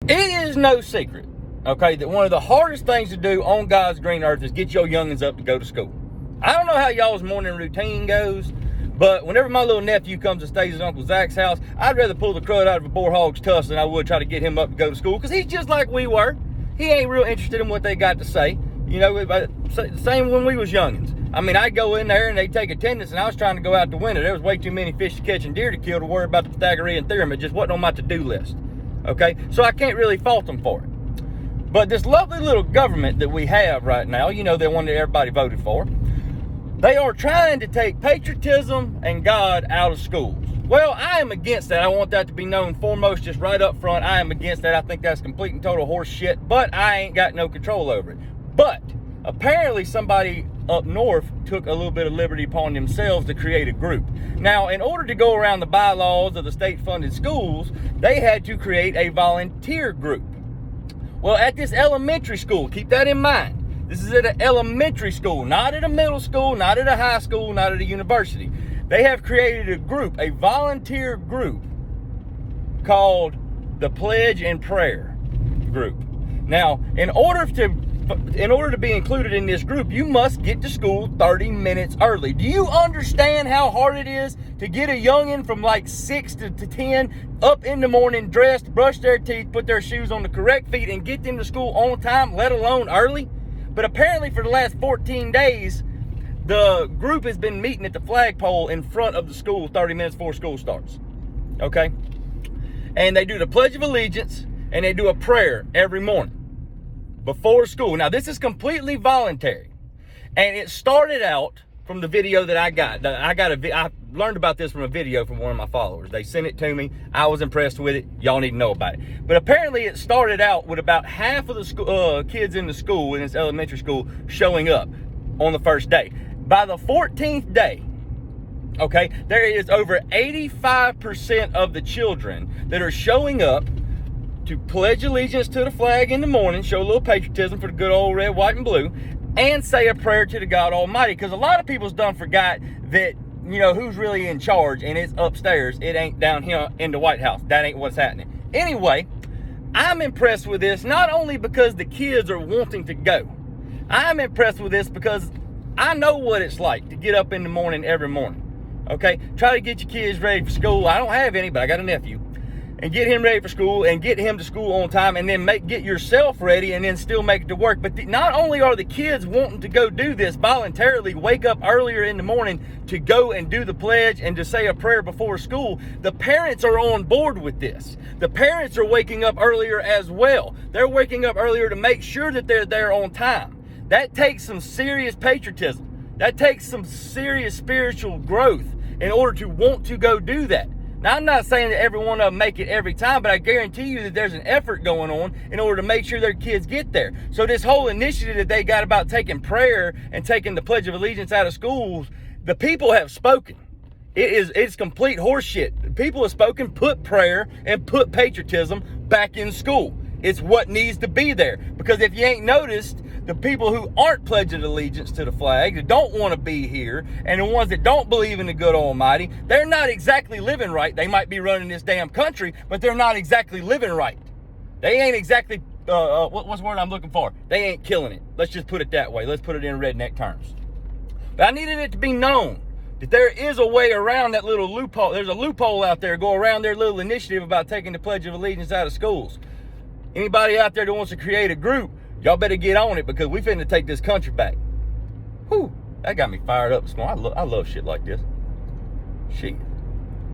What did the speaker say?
It is no secret, okay, that one of the hardest things to do on God's green earth is get your youngins up to go to school. I don't know how y'all's morning routine goes, but whenever my little nephew comes and stays at Uncle Zach's house, I'd rather pull the crud out of a boar hog's tusk than I would try to get him up to go to school, because he's just like we were. He ain't real interested in what they got to say. You know, same when we was youngins. I mean, I'd go in there and they'd take attendance, and I was trying to go out the window. There was way too many fish to catch and deer to kill to worry about the Pythagorean theorem. It just wasn't on my to-do list. Okay, so I can't really fault them for it. But this lovely little government that we have right now, you know, the one that everybody voted for, they are trying to take patriotism and God out of schools. Well, I am against that. I want that to be known foremost, just right up front. I am against that. I think that's complete and total horse shit, but I ain't got no control over it. But apparently somebody up north took a little bit of liberty upon themselves to create a group. Now, in order to go around the bylaws of the state-funded schools, they had to create a volunteer group. Well, at this elementary school, keep that in mind. This is at an elementary school, not at a middle school, not at a high school, not at a university. They have created a group, a volunteer group called the Pledge and Prayer group. Now, in order to be included in this group, you must get to school 30 minutes early. Do you understand how hard it is to get a youngin from like 6 to 10 up in the morning, dressed, brush their teeth, put their shoes on the correct feet, and get them to school on time, let alone early? But apparently for the last 14 days, the group has been meeting at the flagpole in front of the school 30 minutes before school starts. Okay? And they do the Pledge of Allegiance, and they do a prayer every morning before school. Now, this is completely voluntary. And it started out from the video that I got. I learned about this from a video from one of my followers. They sent it to me. I was impressed with it. Y'all need to know about it. But apparently it started out with about half of the kids in the school, in this elementary school, showing up on the first day. By the 14th day, okay, there is over 85% of the children that are showing up to pledge allegiance to the flag in the morning, show a little patriotism for the good old red, white, and blue, and say a prayer to the God Almighty. Because a lot of people's done forgot that, you know, who's really in charge, and it's upstairs. It ain't down here in the White House. That ain't what's happening. Anyway, I'm impressed with this, not only because the kids are wanting to go. I'm impressed with this because I know what it's like to get up in the morning every morning. Okay? Try to get your kids ready for school. I don't have any, but I got a nephew. And get him ready for school and get him to school on time, and then get yourself ready and then still make it to work. But not only are the kids wanting to go do this voluntarily, wake up earlier in the morning to go and do the pledge and to say a prayer before school, the parents are on board with this. The parents are waking up earlier as well. They're waking up earlier to make sure that they're there on time. That takes some serious patriotism. That takes some serious spiritual growth in order to want to go do that. Now, I'm not saying that every one of them make it every time, but I guarantee you that there's an effort going on in order to make sure their kids get there. So this whole initiative that they got about taking prayer and taking the Pledge of Allegiance out of schools, the people have spoken. It's complete horseshit. People have spoken, put prayer and put patriotism back in school. It's what needs to be there. Because if you ain't noticed, the people who aren't pledging allegiance to the flag, that don't want to be here, and the ones that don't believe in the good Almighty, they're not exactly living right. They might be running this damn country, but they're not exactly living right. They ain't exactly, what's the word I'm looking for? They ain't killing it. Let's just put it that way. Let's put it in redneck terms. But I needed it to be known that there is a way around that little loophole. There's a loophole out there, go around their little initiative about taking the Pledge of Allegiance out of schools. Anybody out there that wants to create a group, y'all better get on it, because we finna take this country back. Whew, that got me fired up this morning. I love shit like this. Shit.